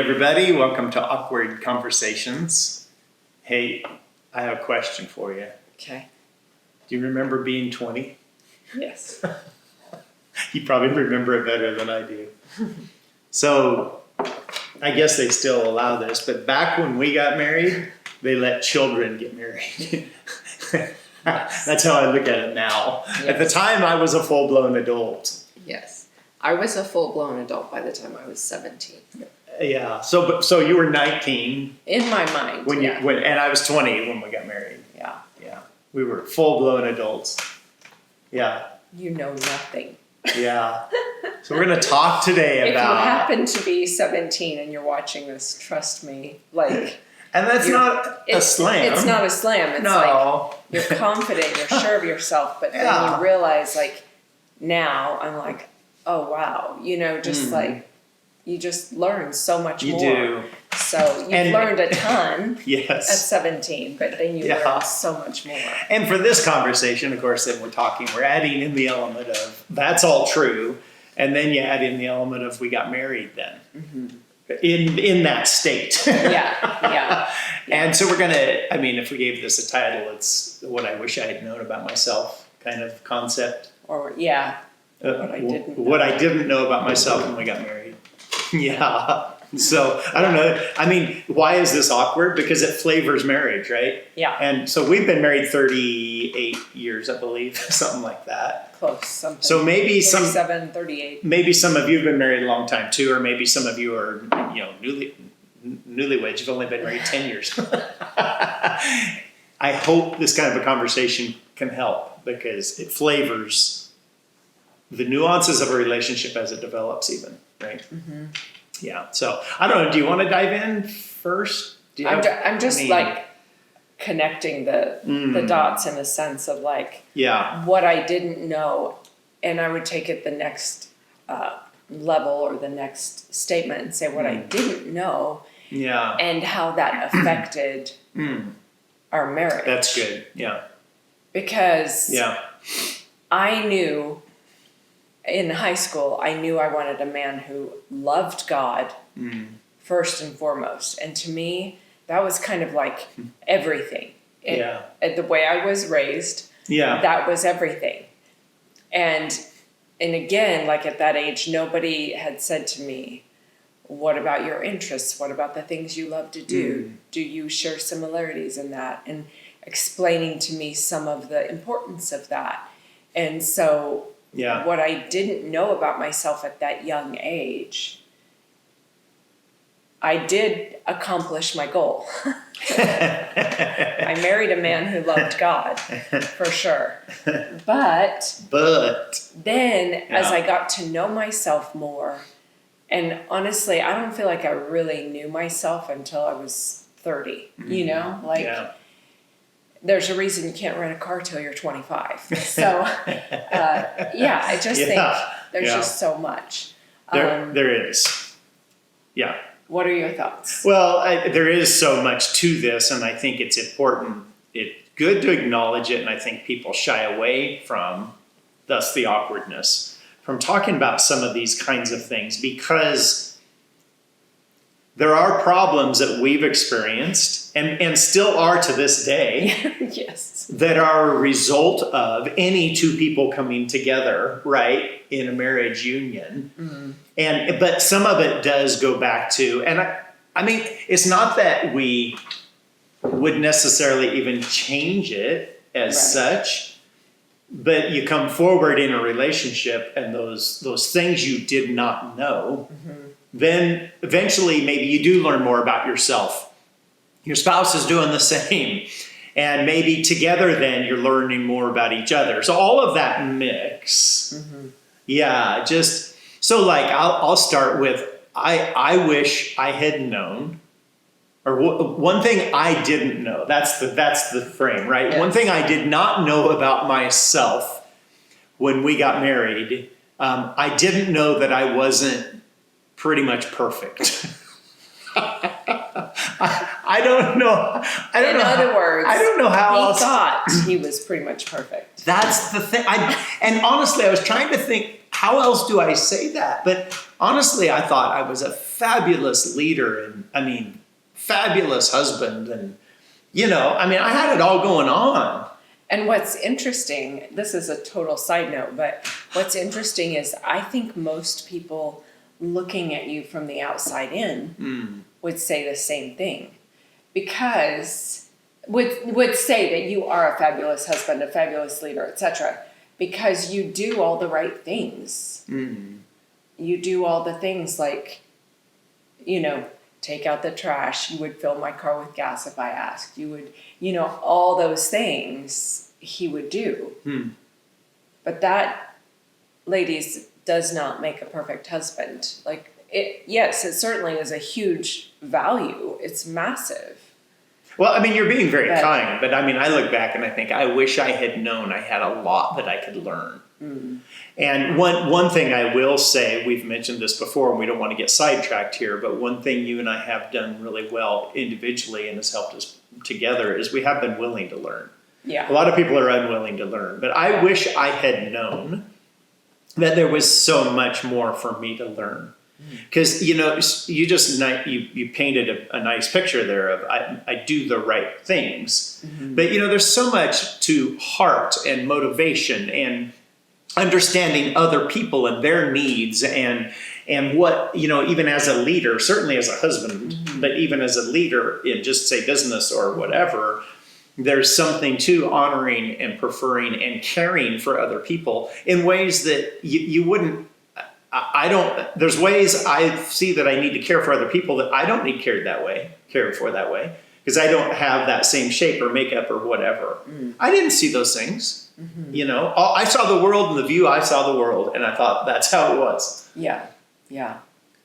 everybody. Welcome to Awkward Conversations. Hey, I have a question for you. Okay. Do you remember being 20? Yes. You probably remember it better than I do. So, I guess they still allow this, but back when we got married, they let children get married. That's how I look at it now. Yes. At the time, I was a full-blown adult. Yes. I was a full-blown adult by the time I was 17. Yeah. So you were 19 In my mind. and I was 20 when we got married. Yeah. Yeah. We were full-blown adults. Yeah. You know nothing. Yeah. So we're going to talk today about... If you happen to be 17 and you're watching this, trust me, like... And that's not a slam. It's not a slam. It's No. like you're confident, you're sure of yourself, but then you realize, like, now I'm like, oh, wow. You know, just like, you just learn so much more. You do. So you've learned a ton Yes. at 17, but then you learn so much more. And for this conversation, of course, that we're adding in the element of that's all true. And then you add in the element of we got married then. Mm-hmm. In that state. Yeah. And so we're going to, if we gave this a title, it's what I wish I had known about myself kind of concept. Or, what I didn't know about myself when we got married. Yeah. So, I don't know. Why is this awkward? Because it flavors marriage, right? Yeah. And so we've been married 38 years, I believe, something like that. Close, something. So maybe 37, 38. Maybe some of you have been married a long time too, or maybe some of you are, newlyweds. You've only been married 10 years. I hope this kind of a conversation can help because it flavors the nuances of a relationship as it develops even, right? Mm-hmm. Yeah. So I don't know. Do you want to dive in first? I'm just connecting the dots in the sense of what I didn't know, and I would take it the next level or the next statement and say what I didn't know, and how that affected our marriage. That's good. Yeah. Because I knew in high school, I knew I wanted a man who loved God first and foremost, and to me, that was kind of like everything. The way I was raised, that was everything. And again, like at that age, nobody had said to me, what about your interests? What about the things you love to do? Do you share similarities in that? And explaining to me some of the importance of that. And so what I didn't know about myself at that young age, I did accomplish my goal. I married a man who loved God, for sure. But then as I got to know myself more, and honestly, I don't feel like I really knew myself until I was 30, there's a reason you can't rent a car till you're 25. So, I just think there's just so much. There is. Yeah. What are your thoughts? Well, there is so much to this, and I think it's important. It's good to acknowledge it, and I think people shy away from, thus the awkwardness, from talking about some of these kinds of things because there are problems that we've experienced and still are to this day that are a result of any two people coming together, right, in a marriage union. Mm-hmm. But some of it does go back to, and it's not that we would necessarily even change it as such, but you come forward in a relationship and those things you did not know, then eventually maybe you do learn more about yourself. Your spouse is doing the same. And maybe together then you're learning more about each other. So all of that mix. Mm-hmm. Yeah, just so I'll start with I wish I had known, or one thing I didn't know. That's the frame, right? Yes. One thing I did not know about myself when we got married. I didn't know that I wasn't pretty much perfect. I don't know. In other words, I don't know how else. He thought he was pretty much perfect. That's the thing. And honestly, I was trying to think, how else do I say that? But honestly, I thought I was a fabulous leader and fabulous husband. And, I had it all going on. And what's interesting, this is a total side note, but what's interesting is I think most people looking at you from the outside in would say the same thing, because would say that you are a fabulous husband, a fabulous leader, etc., because you do all the right things. You do all the things like, take out the trash. You would fill my car with gas if I asked. You would, all those things he would do. But that, ladies, does not make a perfect husband. Like, yes, it certainly is a huge value. It's massive. Well, you're being very kind, but I look back and I think I wish I had known I had a lot that I could learn. And one thing I will say, we've mentioned this before and we don't want to get sidetracked here, but one thing you and I have done really well individually and has helped us together is we have been willing to learn. Yeah. A lot of people are unwilling to learn, but I wish I had known that there was so much more for me to learn. Because, you painted a nice picture there of I do the right things. But, there's so much to heart and motivation and understanding other people and their needs and what, even as a leader, certainly as a husband, but even as a leader in just say business or whatever, there's something to honoring and preferring and caring for other people in ways that you wouldn't. There's ways I see that I need to care for other people that I don't need cared for that way, because I don't have that same shape or makeup or whatever. I didn't see those things. I saw the world and the view I saw the world, and I thought that's how it was. Yeah.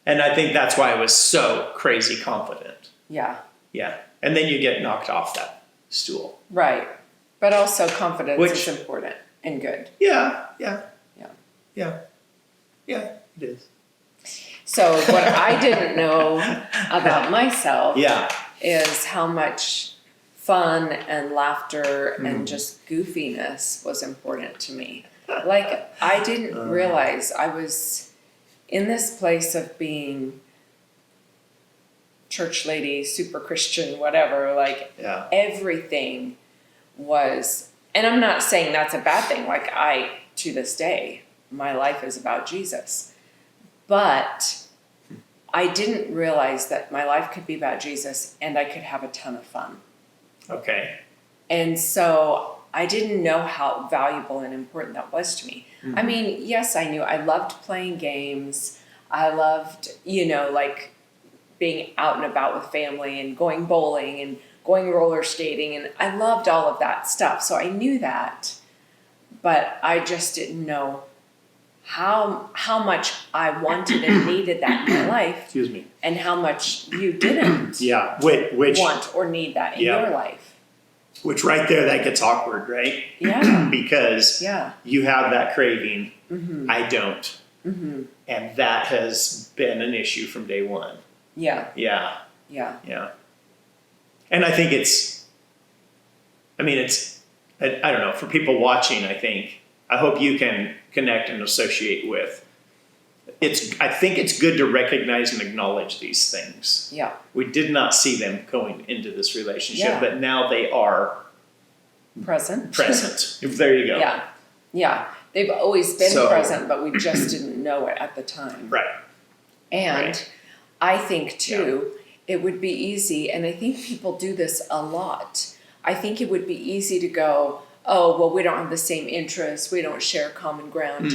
And I think that's why I was so crazy confident. Yeah. And then you get knocked off that stool. Right. But also confidence is important and good. Yeah, it is. So what I didn't know about myself is how much fun and laughter and just goofiness was important to me. Like, I didn't realize I was in this place of being church lady, super Christian, whatever, like everything was, and I'm not saying that's a bad thing. Like, to this day, my life is about Jesus. But I didn't realize that my life could be about Jesus and I could have a ton of fun. Okay. And so I didn't know how valuable and important that was to me. Yes, I knew. I loved playing games. I loved, like being out and about with family and going bowling and going roller skating. And I loved all of that stuff. So I knew that. But I just didn't know how much I wanted and needed that in my life. Excuse me. And how much you didn't which want or need that in your life. Which right there, that gets awkward, right? Yeah. Because you have that craving. I don't. And that has been an issue from day one. Yeah. And I think I don't know, for people watching, I hope you can connect and associate with. I think it's good to recognize and acknowledge these things. Yeah. We did not see them going into this relationship, but now they are present. There you go. Yeah. They've always been present, but we just didn't know it at the time. Right. And I think too, it would be easy, and I think people do this a lot. I think it would be easy to go, oh, well, we don't have the same interests. We don't share common ground.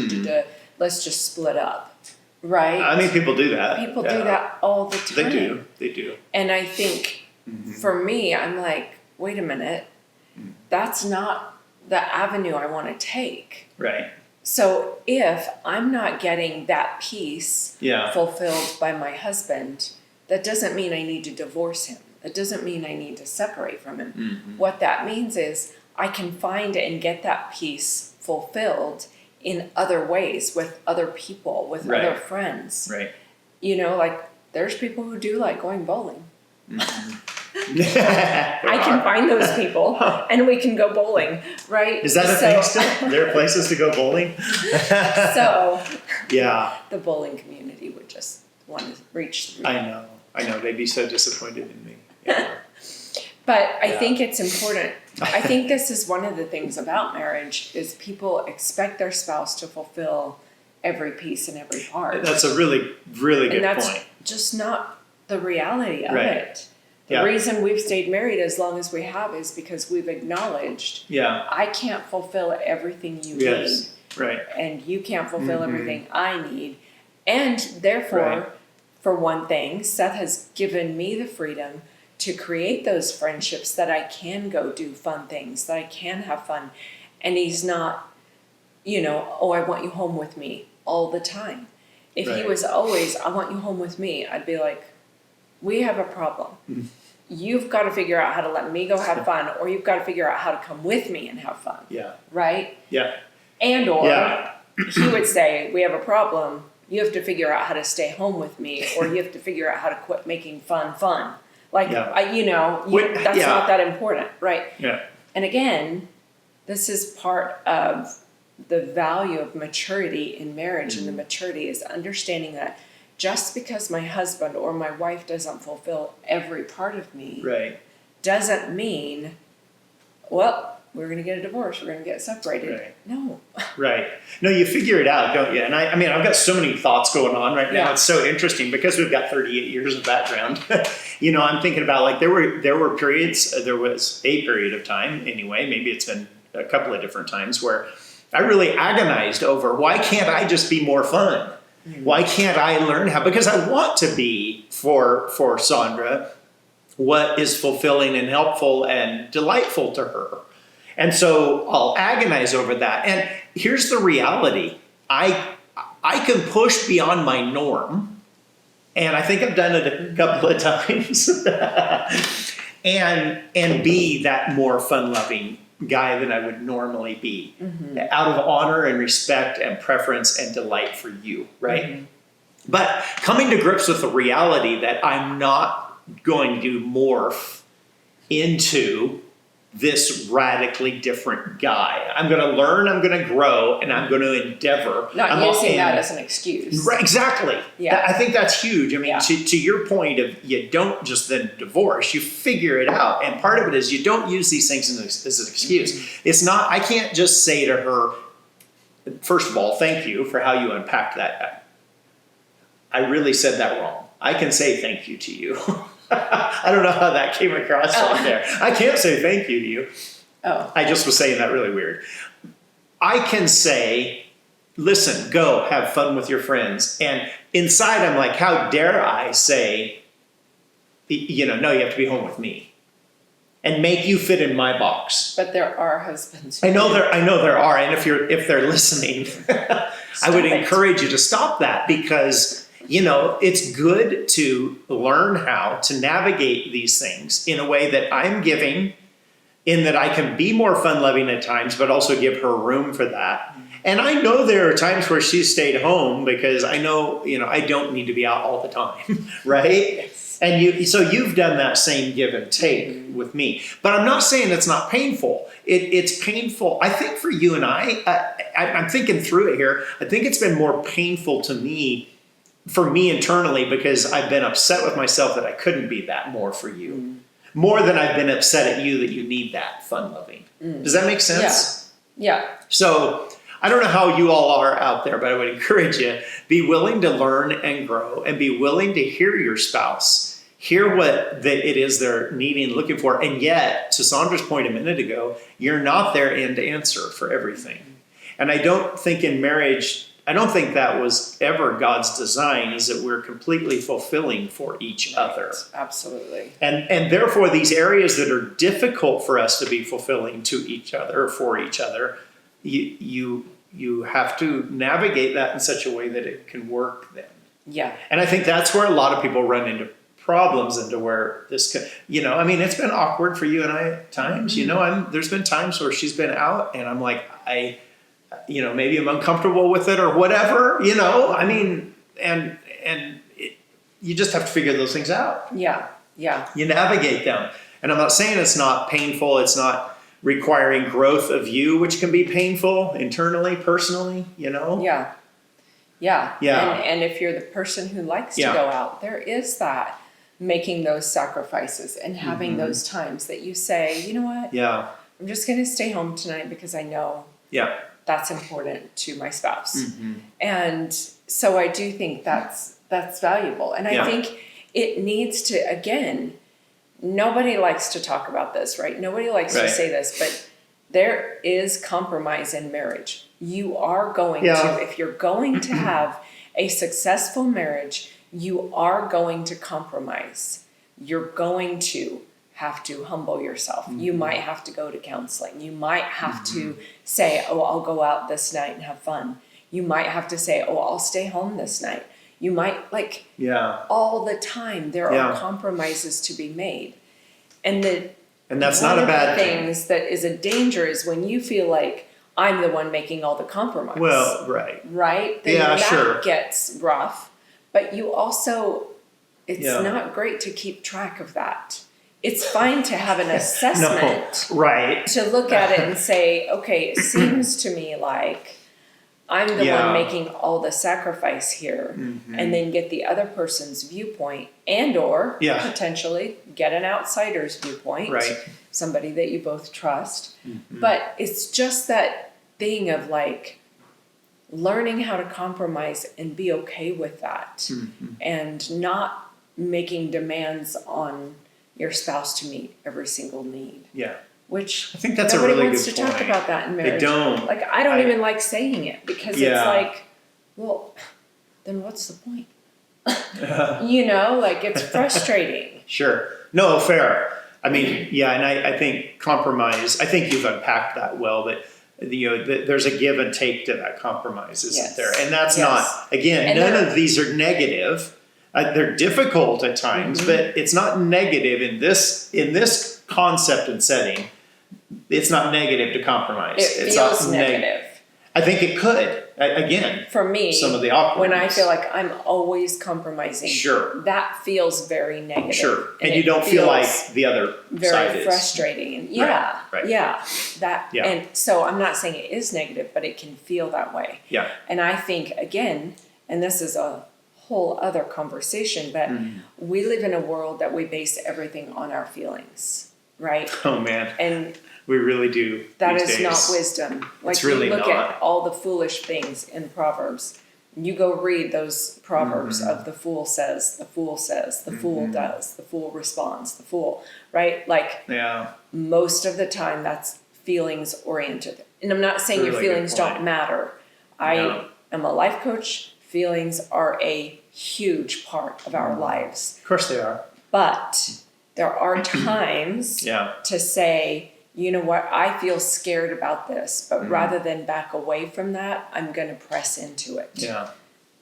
Let's just split up. Right? People do that. People do that all the time. They do. And I think for me, I'm like, wait a minute. That's not the avenue I want to take. Right. So if I'm not getting that peace fulfilled by my husband, that doesn't mean I need to divorce him. That doesn't mean I need to separate from him. What that means is I can find and get that peace fulfilled in other ways, with other people, with other friends. Right. Like there's people who do like going bowling. I can find those people and we can go bowling, right? Is that a thing still? There are places to go bowling? Yeah. The bowling community would just want to reach through. I know. They'd be so disappointed in me. Yeah. But I think it's important. I think this is one of the things about marriage is people expect their spouse to fulfill every piece and every part. That's a really, really good and that's point. just not the reality of Right. it. The reason we've stayed married as long as we have is because we've acknowledged I can't fulfill everything you need. Right. And you can't fulfill everything I need. And therefore, for one thing, Seth has given me the freedom to create those friendships that I can go do fun things, that I can have fun. And he's not, I want you home with me all the time. If he was always, I want you home with me, I'd be like, we have a problem. You've got to figure out how to let me go have fun, or you've got to figure out how to come with me and have fun. Yeah. Right? Yeah. And or he would say, we have a problem. You have to figure out how to stay home with me, or you have to figure out how to quit making fun. Like, that's not that important, right? Yeah. And again, this is part of the value of maturity in marriage, and the maturity is understanding that just because my husband or my wife doesn't fulfill every part of me, doesn't mean, well, we're going to get a divorce, we're going to get separated. Right. No. Right. No, you figure it out, don't you? And I mean, I've got so many thoughts going on right now. Yeah. It's so interesting because we've got 38 years of background. I'm thinking about like there were periods, there was a period of time anyway, maybe it's been a couple of different times where I really agonized over why can't I just be more fun? Why can't I learn how? Because I want to be for Sandra what is fulfilling and helpful and delightful to her. And so I'll agonize over that. And here's the reality. I can push beyond my norm. And I think I've done it a couple of times. and be that more fun-loving guy than I would normally be. Out of honor and respect and preference and delight for you, right? But coming to grips with the reality that I'm not going to morph into this radically different guy. I'm going to learn, I'm going to grow, and I'm going to endeavor. Not using that as an excuse. Right, exactly. Yeah. I think that's huge. I mean, to your point of you don't just then divorce, you figure it out. And part of it is you don't use these things as an excuse. It's not, I can't just say to her, first of all, thank you for how you unpacked that. I really said that wrong. I can say thank you to you. I don't know how that came across right there. I can't say thank you to you. I just was saying that really weird. I can say, listen, go have fun with your friends. And inside I'm like, how dare I say, no, you have to be home with me and make you fit in my box. But there are husbands. I know there are. And if they're listening, I would encourage you to stop that because it's good to learn how to navigate these things in a way that I'm giving, in that I can be more fun-loving at times, but also give her room for that. And I know there are times where she's stayed home because I know, I don't need to be out all the time, right? Yes. And so you've done that same give and take with me. But I'm not saying it's not painful. It's painful. I think for you and I'm thinking through it here. I think it's been more painful for me internally, because I've been upset with myself that I couldn't be that more for you. More than I've been upset at you that you need that fun-loving. Does that make sense? Yeah. So I don't know how you all are out there, but I would encourage you, be willing to learn and grow and be willing to hear your spouse, hear what it is they're needing, looking for. And yet, to Sandra's point a minute ago, you're not their end answer for everything. And I don't think in marriage, that was ever God's design, is that we're completely fulfilling for each other. Absolutely. And therefore, these areas that are difficult for us to be fulfilling to each other or for each other, you have to navigate that in such a way that it can work then. Yeah. And I think that's where a lot of people run into problems, into where this can, it's been awkward for you and I at times. There's been times where she's been out and I'm like, maybe I'm uncomfortable with it or whatever, and you just have to figure those things out. Yeah. Yeah. You navigate them. And I'm not saying it's not painful. It's not requiring growth of you, which can be painful internally, personally, Yeah. Yeah. Yeah. And if you're the person who likes to Yeah. go out, there is that making those sacrifices and having those times that you say, you know what? Yeah. I'm just going to stay home tonight because I know Yeah. that's important to my spouse. Mm-hmm. And so I do think that's valuable. And I think it needs to, again, nobody likes to talk about this, right? Nobody likes to say this, but there is compromise in marriage. You are going to, if you're going to have a successful marriage, you are going to compromise. You're going to have to humble yourself. You might have to go to counseling. You might have to say, oh, I'll go out this night and have fun. You might have to say, oh, I'll stay home this night. You might, all the time, there are compromises to be made. And that's not a bad thing. One of the things that is a danger is when you feel like I'm the one making all the compromise. Well, right. Right? Then that gets rough. But you also, it's not great to keep track of that. It's fine to have an assessment. Right. To look at it and say, okay, it seems to me like I'm the one making all the sacrifice here, and then get the other person's viewpoint and or potentially get an outsider's viewpoint, somebody that you both trust. But it's just that thing of like learning how to compromise and be okay with that, and not making demands on your spouse to meet every single need. Yeah. Which I think that's a nobody really wants good to point. talk about that in marriage. They don't. Like I don't even like saying it because it's like, well, then what's the point? Like it's frustrating. Sure. No, fair. I mean, and I think compromise, I think you've unpacked that well, but there's a give and take to that compromise, isn't there? And that's not, again, and none of these are negative. They're difficult at times, but it's not negative in this concept and setting. It's not negative to compromise. It's feels not negative. I think it could. Again, for me, some of the awkwardness. When I feel like I'm always compromising, that feels very negative. Sure, and you don't feel like the other side is. Very frustrating. And Right. And so I'm not saying it is negative, but it can feel that way. Yeah. And I think again, and this is a whole other conversation, but we live in a world that we base everything on our feelings, right? Oh man. And we really do. That is days. Not wisdom. Like it's really you look not. at all the foolish things in Proverbs. You go read those Proverbs of the fool says, the fool says, the fool does, the fool responds, the fool, right? Like most of the time that's feelings oriented. And I'm not saying your feelings don't matter. I am a life coach. Feelings are a huge part of our lives. Of course they are. But there are times to say, you know what, I feel scared about this, but rather than back away from that, I'm going to press into it. Yeah.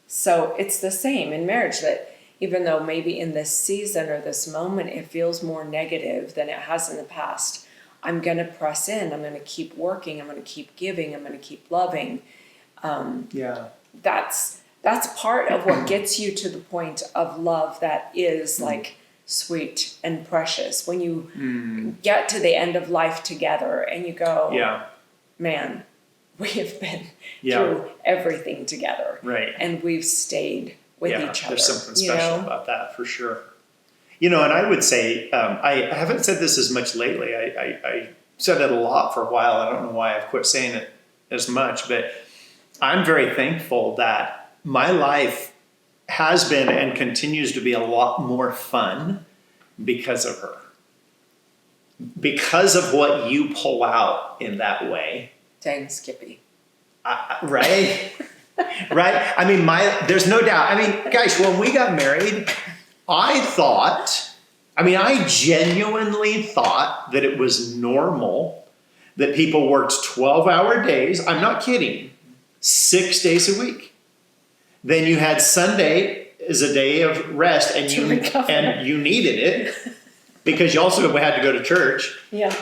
So it's the same in marriage, that even though maybe in this season or this moment it feels more negative than it has in the past, I'm going to press in. I'm going to keep working. I'm going to keep giving. I'm going to keep loving. That's part of what gets you to the point of love that is like sweet and precious. When you get to the end of life together and you go, man, we have been through everything together. Right. And we've stayed with each other. There's something special about that for sure. And I would say, I haven't said this as much lately. I said it a lot for a while. I don't know why I've quit saying it as much, but I'm very thankful that my life has been and continues to be a lot more fun because of her. Because of what you pull out in that way. Dang, Skippy. Right? Right? I mean, there's no doubt. I mean, guys, when we got married, I genuinely thought that it was normal that people worked 12-hour days. I'm not kidding. 6 days a week. Then you had Sunday as a day of rest, and you needed it because you also had to go to church. Yeah.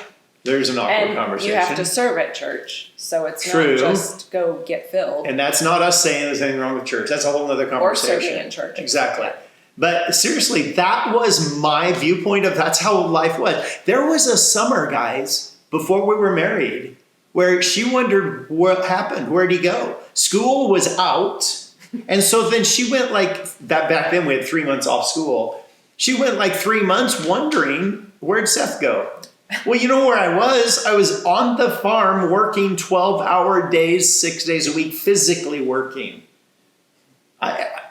There's an awkward conversation. You have to serve at church, so it's not just go get filled. And that's not us saying there's anything wrong with church. That's a whole other conversation. Or serving in church. Exactly. But seriously, that was my viewpoint of that's how life was. There was a summer, guys, before we were married, where she wondered what happened. Where'd he go? School was out. And so then she went like that. Back then we had 3 months off school. She went like 3 months wondering, where'd Seth go? Well, you know where I was? I was on the farm working 12-hour days, 6 days a week, physically working.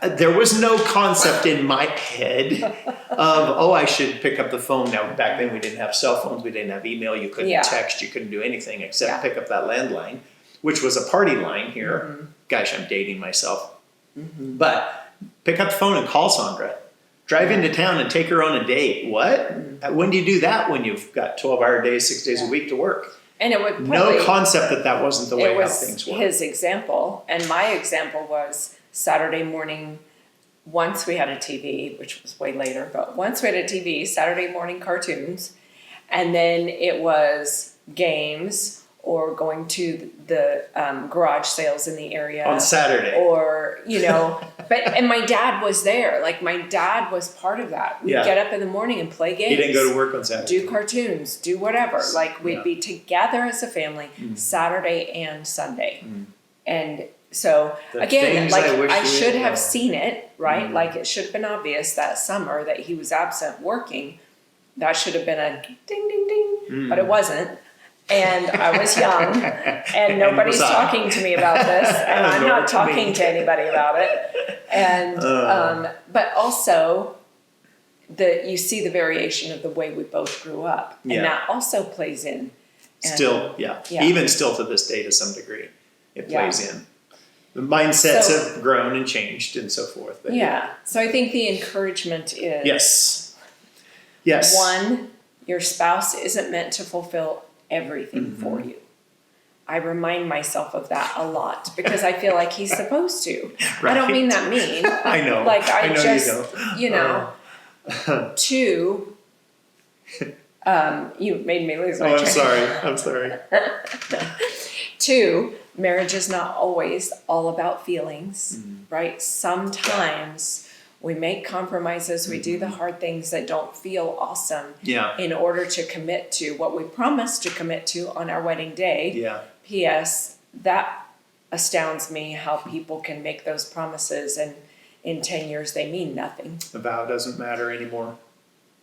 There was no concept in my head of, I should pick up the phone. Now, back then we didn't have cell phones. We didn't have email. You couldn't text. You couldn't do anything except pick up that landline, which was a party line here. Mm-hmm. Gosh, I'm dating myself. Mm-hmm. But pick up the phone and call Sandra. Drive into town and take her on a date. What? Mm-hmm. When do you do that when you've got 12-hour days, 6 days a week to work? And it would probably, no concept that wasn't the way how things were. His example, and my example was Saturday morning. Once we had a TV, which was way later, but once we had a TV, Saturday morning cartoons, and then it was games or going to the garage sales in the area on Saturday, or and my dad was there. Like my dad was part of that. We'd get up in the morning and play games. He didn't go to work on Saturday. Do cartoons, do whatever. Like we'd be together as a family Saturday and Sunday, and. So again, like I should have seen it, right? Mm-hmm. Like it should have been obvious that summer that he was absent working. That should have been a ding, ding, ding, but it wasn't. And I was young, and nobody's talking to me about this, and I'm not talking to anybody about it. And but also, you see the variation of the way we both grew up, and that also plays in. And, still, even still to this day, to some degree, it plays in. The mindsets have grown and changed and so forth. But So I think the encouragement is yes. One, your spouse isn't meant to fulfill everything for you. I remind myself of that a lot because I feel like he's supposed to. Right. I don't mean that mean. I know. Like I know just, Two, you made me lose my train. I'm sorry. Two, marriage is not always all about feelings, right? Sometimes we make compromises, we do the hard things that don't feel awesome in order to commit to what we promised to commit to on our wedding day. Yeah. P.S. That astounds me how people can make those promises and in 10 years they mean nothing. The vow doesn't matter anymore.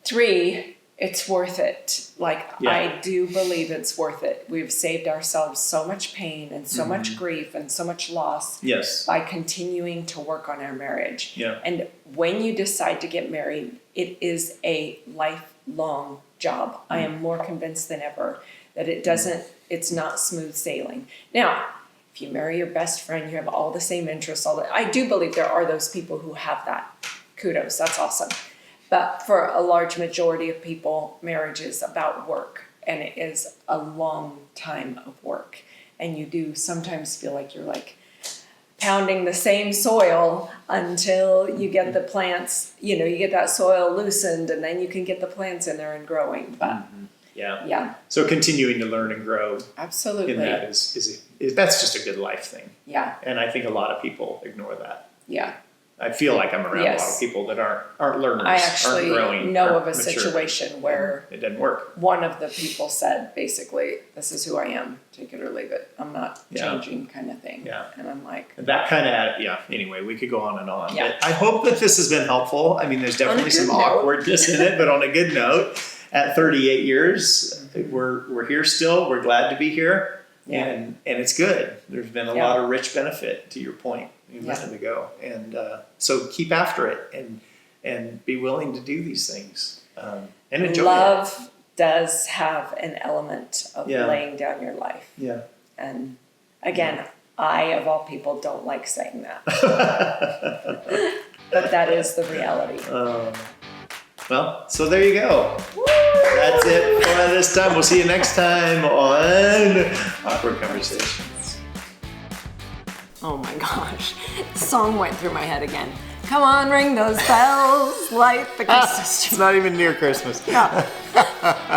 3, it's worth it. I do believe it's worth it. We've saved ourselves so much pain and so much grief and so much loss by continuing to work on our marriage. Yeah. And when you decide to get married, it is a lifelong job. I am more convinced than ever that it's not smooth sailing. Now, if you marry your best friend, you have all the same interests. I do believe there are those people who have that. Kudos, that's awesome. But for a large majority of people, marriage is about work, and it is a long time of work. And you do sometimes feel like you're pounding the same soil until you get the plants, you get that soil loosened, and then you can get the plants in there and growing. But yeah. So continuing to learn and grow. Absolutely. In that is that's just a good life thing. Yeah. And I think a lot of people ignore that. Yeah. I feel like I'm around a lot of people that aren't learners, I actually aren't growing, know of a situation where it didn't work. One of the people said, basically, this is who I am, take it or leave it. I'm not changing kind of thing. Yeah. And I'm like... That kind of, anyway, we could go on and on. Yeah. But I hope that this has been helpful. I mean, there's definitely some awkwardness in it, but on a good note, at 38 years, we're here still. We're glad to be here. Yeah. And it's good. There's been a lot of rich benefit, to your point. A minute ago, and so keep after it and be willing to do these things and enjoy Love does have an element of laying down your life. Yeah. And again, I of all people don't like saying that, but that is the reality. Well, so there you go. Woo! That's it for this time. We'll see you next time on Awkward Conversations. Oh my gosh, the song went through my head again. Come on, ring those bells, light the Christmas tree. It's not even near Christmas. Yeah.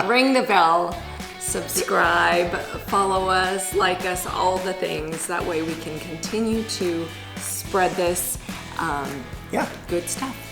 Ring the bell, subscribe, follow us, like us, all the things. That way we can continue to spread this good stuff.